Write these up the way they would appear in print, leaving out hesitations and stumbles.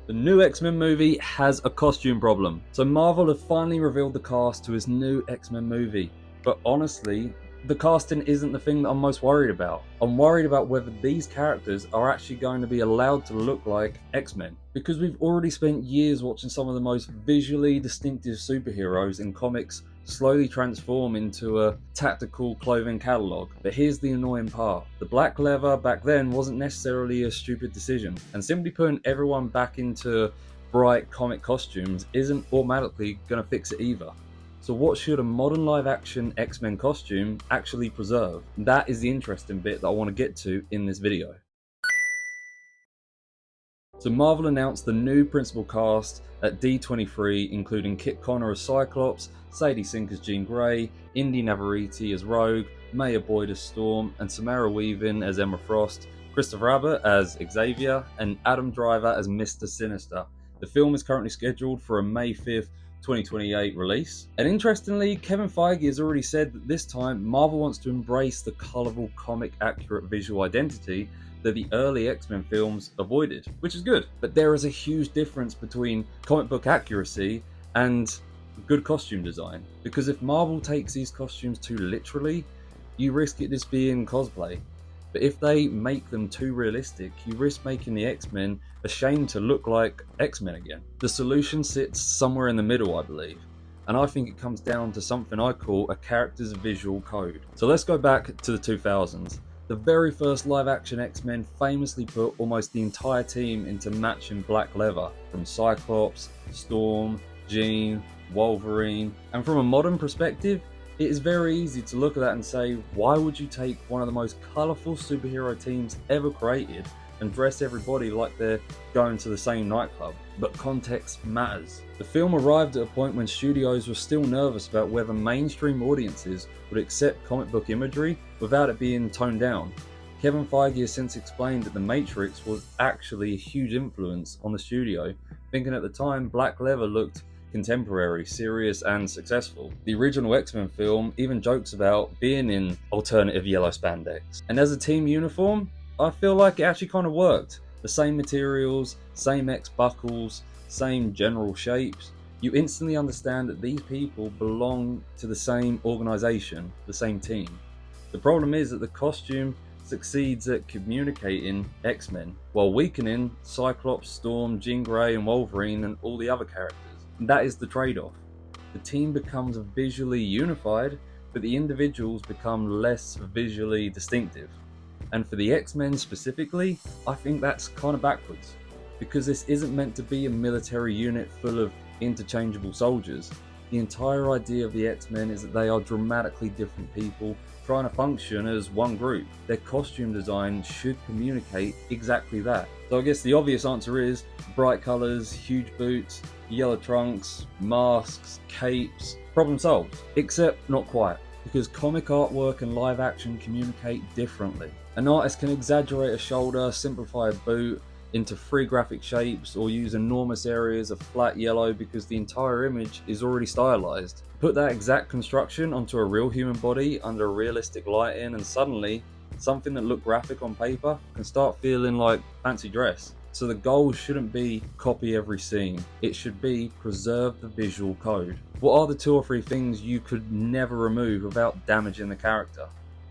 The new X-Men movie has a costume problem. So Marvel have finally revealed the cast to his new X-Men movie. But honestly, the casting isn't the thing that I'm most worried about. I'm worried about whether these characters are actually going to be allowed to look like X-Men. Because we've already spent years watching some of the most visually distinctive superheroes in comics slowly transform into a tactical clothing catalogue. But here's the annoying part. The black leather back then wasn't necessarily a stupid decision, and simply putting everyone back into bright comic costumes isn't automatically going to fix it either. So what should a modern live action X-Men costume actually preserve? That is the interesting bit that I want to get to in this video. So Marvel announced the new principal cast at D23, including Kit Connor as Cyclops, Sadie Sink as Jean Grey, Indy Navarrete as Rogue, Maya Boyd as Storm, and Samara Weaving as Emma Frost, Christopher Abbott as Xavier, and Adam Driver as Mr. Sinister. The film is currently scheduled for a May 5th, 2028 release. And interestingly, Kevin Feige has already said that this time Marvel wants to embrace the colourful, comic accurate visual identity that the early X-Men films avoided, which is good. But there is a huge difference between comic book accuracy and good costume design, because if Marvel takes these costumes too literally, you risk it just being cosplay. But if they make them too realistic, you risk making the X-Men ashamed to look like X-Men again. The solution sits somewhere in the middle, I believe, and I think it comes down to something I call a character's visual code. So let's go back to the 2000s. The very first live-action X-Men famously put almost the entire team into matching black leather, from Cyclops, Storm, Jean, Wolverine. And from a modern perspective, it is very easy to look at that and say, why would you take one of the most colourful superhero teams ever created and dress everybody like they're going to the same nightclub? But context matters. The film arrived at a point when studios were still nervous about whether mainstream audiences would accept comic book imagery without it being toned down. Kevin Feige has since explained that The Matrix was actually a huge influence on the studio, thinking at the time black leather looked contemporary, serious, and successful. The original X-Men film even jokes about being in alternative yellow spandex. And as a team uniform, I feel like it actually kind of worked. The same materials, same X buckles, same general shapes. You instantly understand that these people belong to the same organization, the same team. The problem is that the costume succeeds at communicating X-Men while weakening Cyclops, Storm, Jean Grey, and Wolverine, and all the other characters. And that is the trade-off. The team becomes visually unified, but the individuals become less visually distinctive. And for the X-Men specifically, I think that's kind of backwards, because this isn't meant to be a military unit full of interchangeable soldiers. The entire idea of the X-Men is that they are dramatically different people trying to function as one group. Their costume design should communicate exactly that. So I guess the obvious answer is bright colours, huge boots, yellow trunks, masks, capes. Problem solved. Except not quite, because comic artwork and live action communicate differently. An artist can exaggerate a shoulder, simplify a boot into free graphic shapes, or use enormous areas of flat yellow because the entire image is already stylized. Put that exact construction onto a real human body under realistic lighting, and suddenly something that looked graphic on paper can start feeling like fancy dress. So the goal shouldn't be copy every scene, it should be preserve the visual code. What are the 2 or 3 things you could never remove without damaging the character?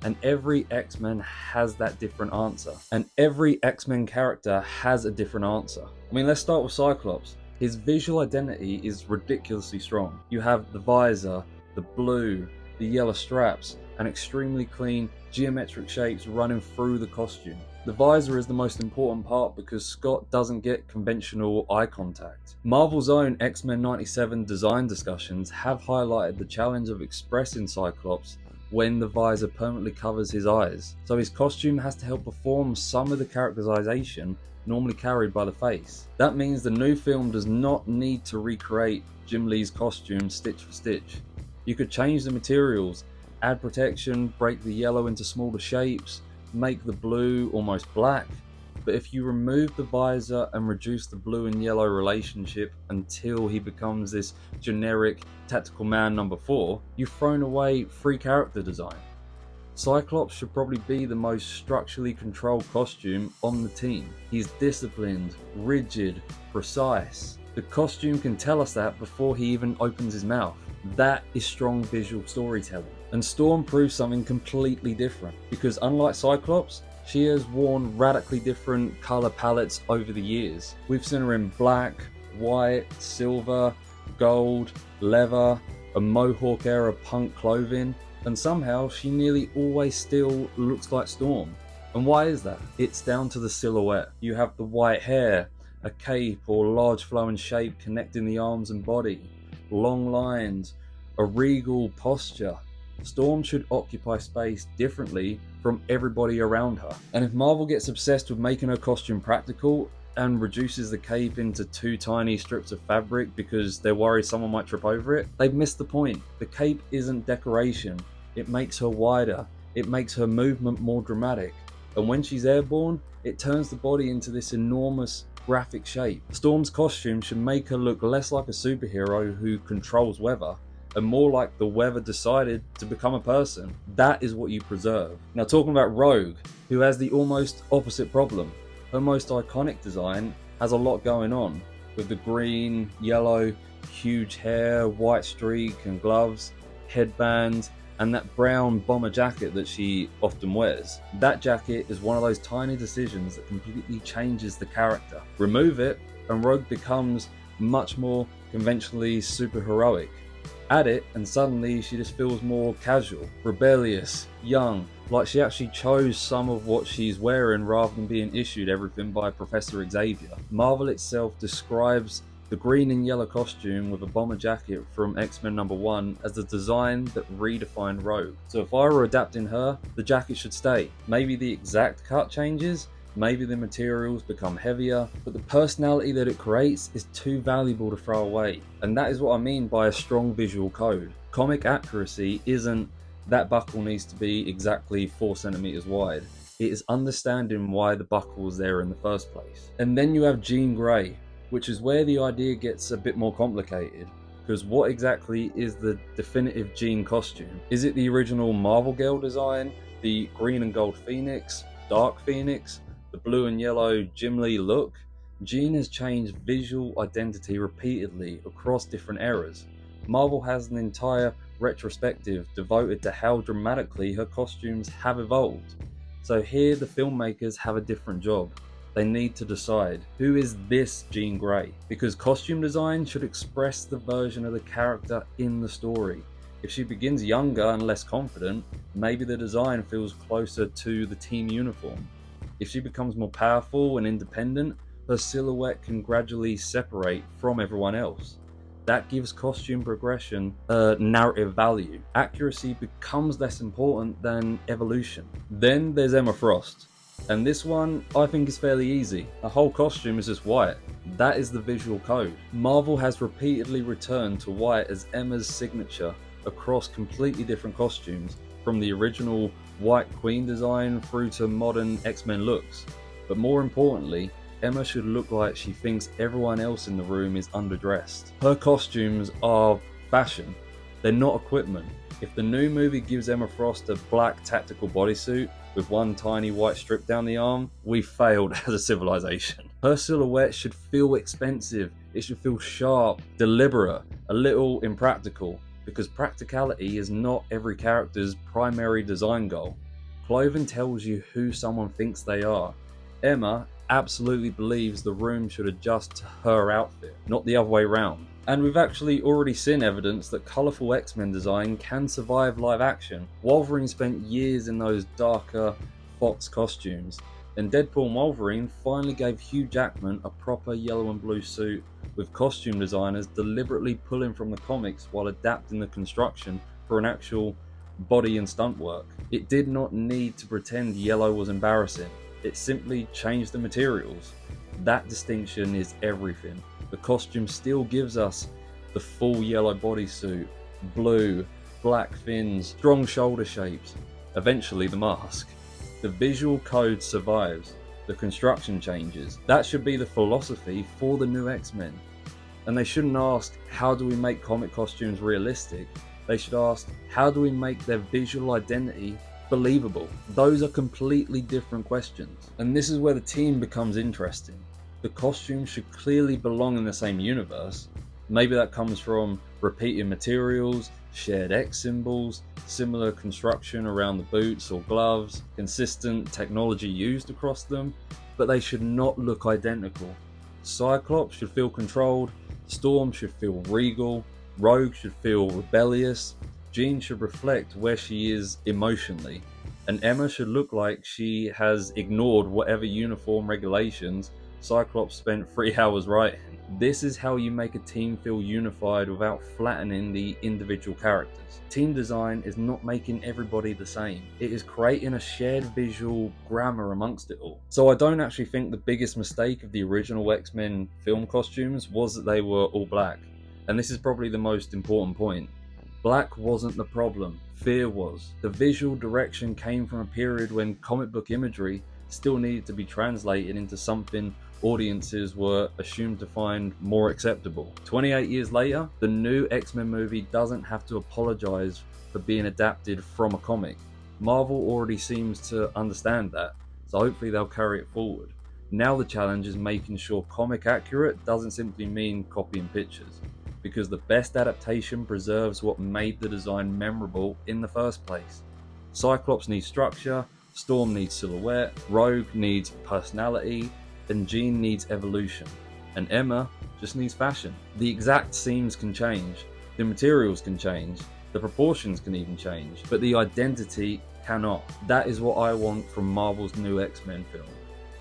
And every X-Men has that different answer. And every X-Men character has a different answer. I mean, let's start with Cyclops. His visual identity is ridiculously strong. You have the visor, the blue, the yellow straps, and extremely clean geometric shapes running through the costume. The visor is the most important part because Scott doesn't get conventional eye contact. Marvel's own X-Men 97 design discussions have highlighted the challenge of expressing Cyclops when the visor permanently covers his eyes. So his costume has to help perform some of the characterization normally carried by the face. That means the new film does not need to recreate Jim Lee's costume stitch for stitch. You could change the materials, add protection, break the yellow into smaller shapes, make the blue almost black, but if you remove the visor and reduce the blue and yellow relationship until he becomes this generic tactical man number 4, you've thrown away free character design. Cyclops should probably be the most structurally controlled costume on the team. He's disciplined, rigid, precise. The costume can tell us that before he even opens his mouth. That is strong visual storytelling. And Storm proves something completely different, because unlike Cyclops, she has worn radically different colour palettes over the years. We've seen her in black, white, silver, gold, leather, a mohawk era punk clothing, and somehow she nearly always still looks like Storm. And why is that? It's down to the silhouette. You have the white hair, a cape or large flowing shape connecting the arms and body, long lines, a regal posture. Storm should occupy space differently from everybody around her. And if Marvel gets obsessed with making her costume practical and reduces the cape into 2 tiny strips of fabric because they're worried someone might trip over it, they've missed the point. The cape isn't decoration. It makes her wider. It makes her movement more dramatic. And when she's airborne, it turns the body into this enormous graphic shape. Storm's costume should make her look less like a superhero who controls weather and more like the weather decided to become a person. That is what you preserve. Now, talking about Rogue, who has the almost opposite problem. Her most iconic design has a lot going on, with the green, yellow, huge hair, white streak and gloves, headband, and that brown bomber jacket that she often wears. That jacket is one of those tiny decisions that completely changes the character. Remove it, and Rogue becomes much more conventionally superheroic. Add it, and suddenly she just feels more casual, rebellious, young, like she actually chose some of what she's wearing rather than being issued everything by Professor Xavier. Marvel itself describes the green and yellow costume with a bomber jacket from X-Men #1 as the design that redefined Rogue. So if I were adapting her, the jacket should stay. Maybe the exact cut changes, maybe the materials become heavier, but the personality that it creates is too valuable to throw away. And that is what I mean by a strong visual code. Comic accuracy isn't that buckle needs to be exactly 4 centimeters wide. It is understanding why the buckle was there in the first place. And then you have Jean Grey, which is where the idea gets a bit more complicated. Because what exactly is the definitive Jean costume? Is it the original Marvel Girl design, the green and gold Phoenix, Dark Phoenix, the blue and yellow Jim Lee look? Jean has changed visual identity repeatedly across different eras. Marvel has an entire retrospective devoted to how dramatically her costumes have evolved. So here the filmmakers have a different job. They need to decide, who is this Jean Grey? Because costume design should express the version of the character in the story. If she begins younger and less confident, maybe the design feels closer to the team uniform. If she becomes more powerful and independent, her silhouette can gradually separate from everyone else. That gives costume progression a narrative value. Accuracy becomes less important than evolution. Then there's Emma Frost. And this one, I think, is fairly easy. The whole costume is just white. That is the visual code. Marvel has repeatedly returned to white as Emma's signature across completely different costumes, from the original White Queen design through to modern X-Men looks. But more importantly, Emma should look like she thinks everyone else in the room is underdressed. Her costumes are fashion. They're not equipment. If the new movie gives Emma Frost a black tactical bodysuit with one tiny white strip down the arm, we failed as a civilization. Her silhouette should feel expensive. It should feel sharp, deliberate, a little impractical, because practicality is not every character's primary design goal. Clothing tells you who someone thinks they are. Emma absolutely believes the room should adjust to her outfit, not the other way around. And we've actually already seen evidence that colourful X-Men design can survive live action. Wolverine spent years in those darker Fox costumes, and Deadpool and Wolverine finally gave Hugh Jackman a proper yellow and blue suit, with costume designers deliberately pulling from the comics while adapting the construction for an actual body and stunt work. It did not need to pretend yellow was embarrassing. It simply changed the materials. That distinction is everything. The costume still gives us the full yellow bodysuit, blue, black fins, strong shoulder shapes, eventually the mask. The visual code survives. The construction changes. That should be the philosophy for the new X-Men. And they shouldn't ask, how do we make comic costumes realistic? They should ask, how do we make their visual identity Believable. Those are completely different questions. And this is where the team becomes interesting. The costumes should clearly belong in the same universe. Maybe that comes from repeated materials, shared X symbols, similar construction around the boots or gloves, consistent technology used across them, but they should not look identical. Cyclops should feel controlled, Storm should feel regal, Rogue should feel rebellious, Jean should reflect where she is emotionally, and Emma should look like she has ignored whatever uniform regulations Cyclops spent 3 hours writing. This is how you make a team feel unified without flattening the individual characters. Team design is not making everybody the same. It is creating a shared visual grammar amongst it all. So I don't actually think the biggest mistake of the original X-Men film costumes was that they were all black. And this is probably the most important point. Black wasn't the problem, fear was. The visual direction came from a period when comic book imagery still needed to be translated into something audiences were assumed to find more acceptable. 28 years later, the new X-Men movie doesn't have to apologize for being adapted from a comic. Marvel already seems to understand that, so hopefully they'll carry it forward. Now the challenge is making sure comic accurate doesn't simply mean copying pictures, because the best adaptation preserves what made the design memorable in the first place. Cyclops needs structure, Storm needs silhouette, Rogue needs personality, and Jean needs evolution, and Emma just needs fashion. The exact seams can change, the materials can change, the proportions can even change, but the identity cannot. That is what I want from Marvel's new X-Men film.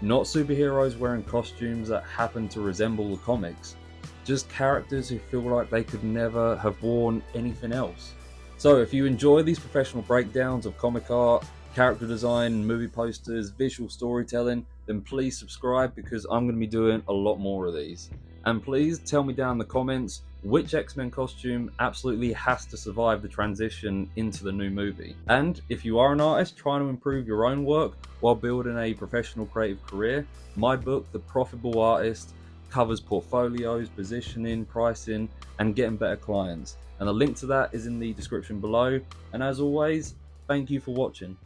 Not superheroes wearing costumes that happen to resemble the comics, just characters who feel like they could never have worn anything else. So if you enjoy these professional breakdowns of comic art, character design, movie posters, visual storytelling, then please subscribe, because I'm going to be doing a lot more of these. And please tell me down in the comments which X-Men costume absolutely has to survive the transition into the new movie. And if you are an artist trying to improve your own work while building a professional creative career, my book, The Profitable Artist, covers portfolios, positioning, pricing, and getting better clients. And the link to that is in the description below. And as always, thank you for watching.